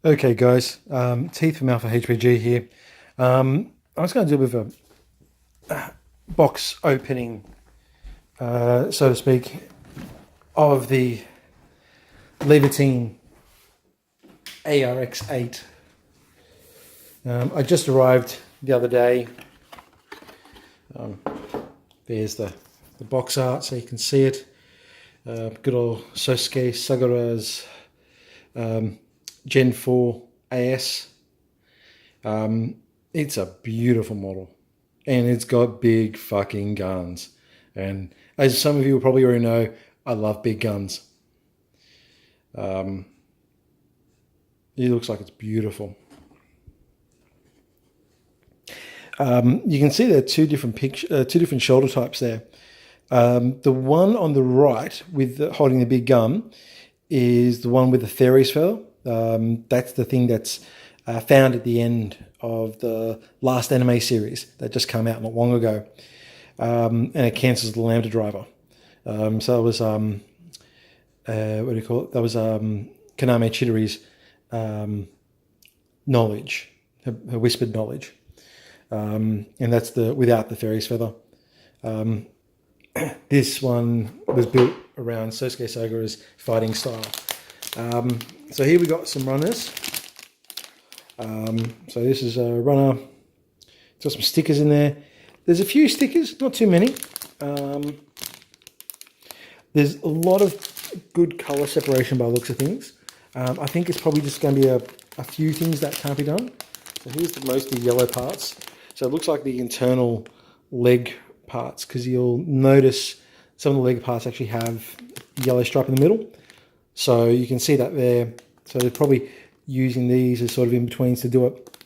Okay, guys, Teeth from Alpha HPG here. I was going to do with a box opening, so to speak, of the laevatein Arx-8. I just arrived the other day. There's the box art, so you can see it. Good old Sosuke Sagara's Gen 4 AS. It's a beautiful model, and it's got big fucking guns. And as some of you will probably already know, I love big guns. It looks like it's beautiful. You can see there are two different shoulder types there. The one on the right with holding the big gun is the one with the Theris feather. That's the thing that's found at the end of the last anime series that just came out not long ago, and it cancels the Lambda driver. So it was what do you call it? That was Kaname Chidori's knowledge, her whispered knowledge, and that's the without the Theris feather. This one was built around Sosuke Sagara's fighting style. So here we got some runners. So this is a runner. It's got some stickers in there. There's a few stickers, not too many. There's a lot of good colour separation by the looks of things. I think it's probably just going to be a few things that can't be done. So here's the mostly yellow parts. So it looks like the internal leg parts, because you'll notice some of the leg parts actually have yellow stripe in the middle. So you can see that there. So they're probably using these as sort of in-betweens to do it.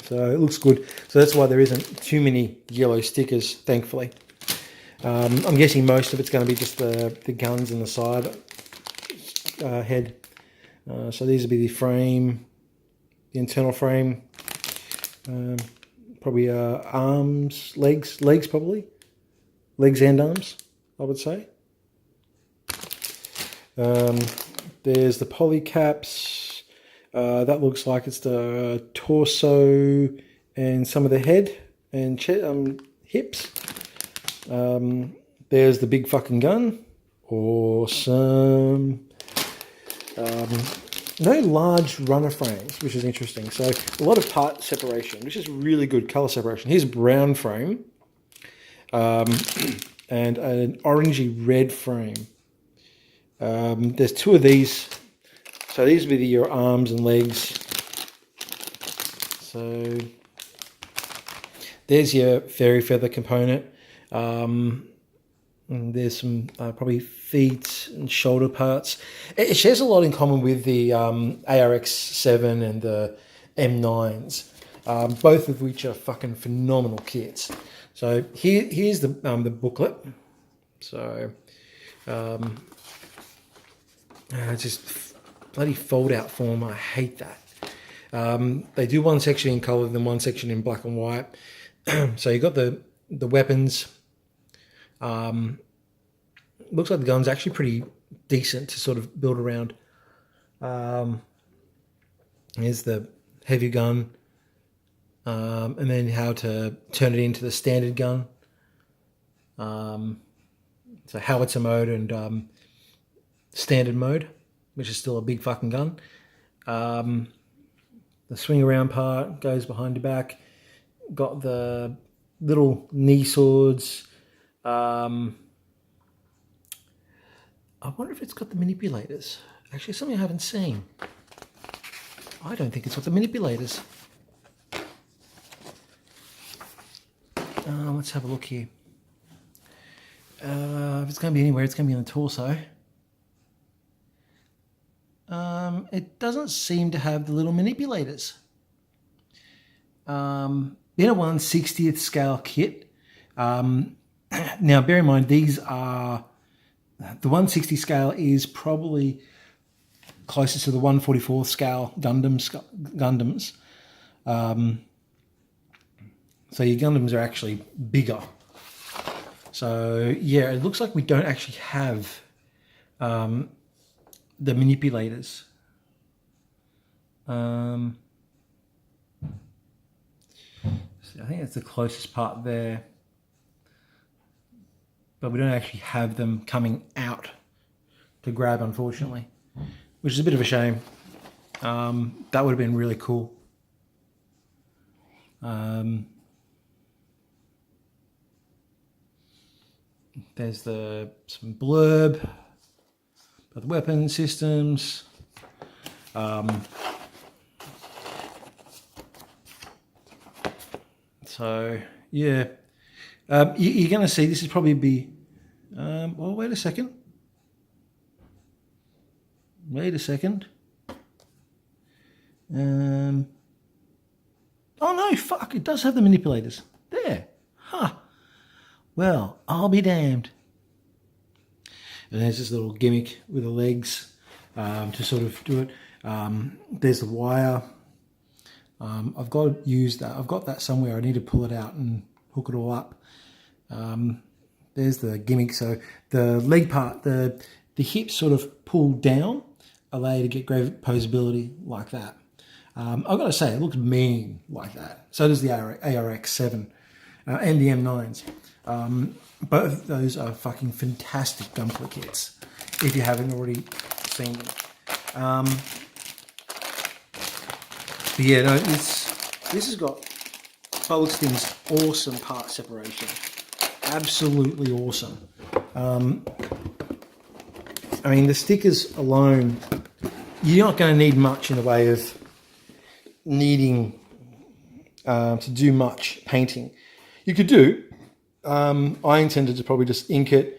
So it looks good. So that's why there isn't too many yellow stickers, thankfully. I'm guessing most of it's going to be just the guns and the side head. So these will be the frame, the internal frame. Probably arms, legs probably. Legs and arms, I would say. There's the poly caps. That looks like it's the torso and some of the head and hips. There's the big fucking gun. Awesome. No large runner frames, which is interesting. So a lot of part separation, which is really good color separation. Here's a brown frame and an orangey red frame. There's two of these. So these will be your arms and legs. So there's your fairy feather component. And there's some probably feet and shoulder parts. It shares a lot in common with the Arx-7 and the M9s, both of which are fucking phenomenal kits. So here's the booklet. So it's just bloody fold out form. I hate that. They do one section in color, then one section in black and white. So you got the weapons. Looks like the gun's actually pretty decent to sort of build around. Here's the heavy gun, and then how to turn it into the standard gun. So howitzer mode and standard mode, which is still a big fucking gun. The swing around part goes behind your back. Got the little knee swords. I wonder if it's got the manipulators. Actually, something I haven't seen. I don't think it's got the manipulators. Let's have a look here. If it's going to be anywhere, it's going to be on the torso. It doesn't seem to have the little manipulators. Been a 1/60th scale kit. Now, bear in mind, these are... The 160 scale is probably closest to the 144th scale Gundams. So your Gundams are actually bigger. So yeah, it looks like we don't actually have the manipulators. So I think that's the closest part there. But we don't actually have them coming out to grab, unfortunately, which is a bit of a shame. That would have been really cool. There's some blurb about the weapon systems. So yeah, you're going to see this is probably be. Well, wait a second. Wait a second. Oh no! Fuck! It does have the manipulators there. Huh. Well, I'll be damned. And there's this little gimmick with the legs to sort of do it. There's the wire. I've got to use that. I've got that somewhere. I need to pull it out and hook it all up. There's the gimmick. So the leg part, the hips sort of pull down, allow you to get great posability like that. I've got to say, it looks mean like that. So does the Arx-8 and the M9s. Both of those are fucking fantastic gunpla kits, if you haven't already seen them. But yeah, no, this has got, by the looks of things, awesome part separation. Absolutely awesome. I mean, the stickers alone, you're not going to need much in the way of needing to do much painting. You could do, I intended to probably just ink it,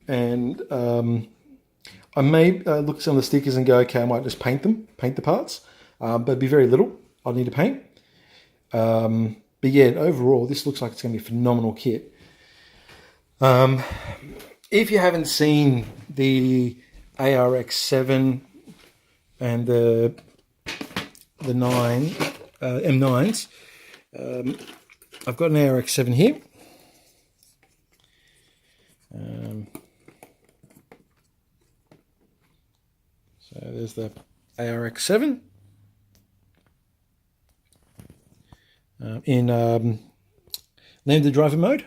and I may look at some of the stickers and go, okay, I might just paint the parts, but it'd be very little I'll need to paint. But yeah, overall, this looks like it's going to be a phenomenal kit. If you haven't seen the Arx-7 and the M9s, I've got an Arx-7 here. So there's the Arx-7 in name the driver mode.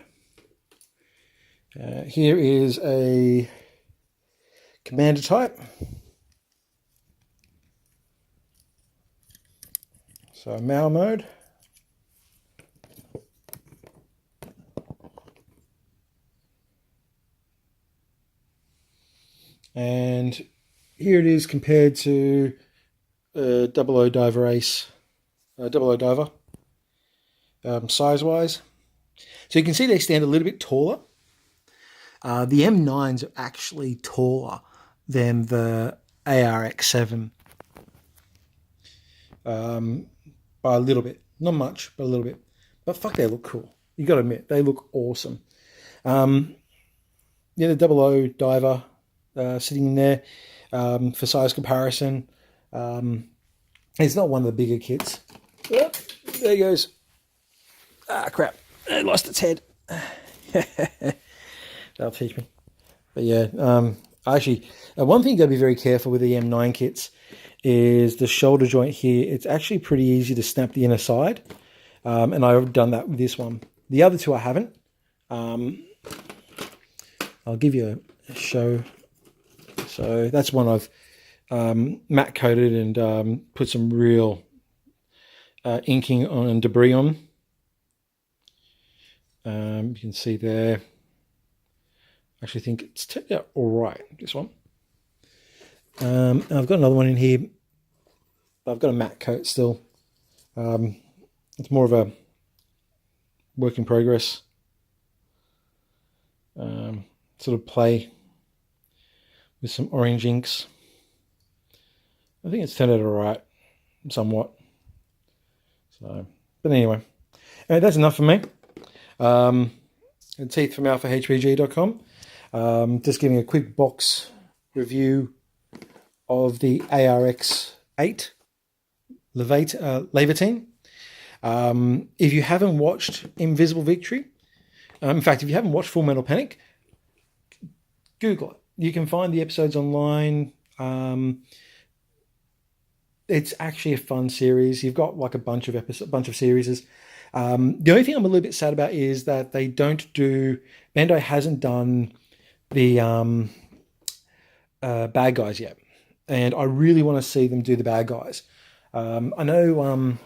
Here is a commander type. So Mao mode. And here it is compared to 00 Diver Ace, 00 Diver, size-wise. So you can see they stand a little bit taller. The M9s are actually taller than the Arx-7 by a little bit. Not much, but a little bit. But fuck, they look cool. You got to admit, they look awesome. Yeah, the 00 Diver sitting in there for size comparison. It's not one of the bigger kits. Oh, there he goes. Ah, crap. It lost its head. That'll teach me. But yeah, actually, one thing you got to be very careful with the M9 kits is the shoulder joint here. It's actually pretty easy to snap the inner side. And I've done that with this one. The other two I haven't. I'll give you a show. So that's one I've matte coated and put some real inking on and debris on. You can see there. I actually think it's turned out all right, this one. I've got another one in here. I've got a matte coat still. It's more of a work in progress. Sort of play with some orange inks. I think it's turned out all right, somewhat. So, but anyway, that's enough for me. Teeth from alphahbg.com. Just giving a quick box review of the Arx-8 laevatein. If you haven't watched Invisible Victory, in fact, if you haven't watched Full Metal Panic, Google it. You can find the episodes online. it's actually a fun series. You've got like a bunch of episodes, bunch of series. The only thing I'm a little bit sad about is that they don't do. Bandai hasn't done the bad guys yet, and I really want to see them do the bad guys. I know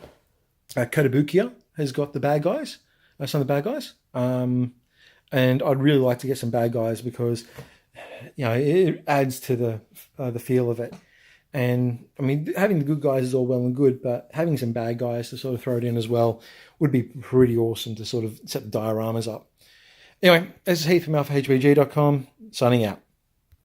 Kotobukiya has got the bad guys, some of the bad guys, and I'd really like to get some bad guys because it adds to the feel of it. And I mean, having the good guys is all well and good, but having some bad guys to sort of throw it in as well would be pretty awesome to sort of set the dioramas up. Anyway, this is Heath from alphahbg.com, signing out.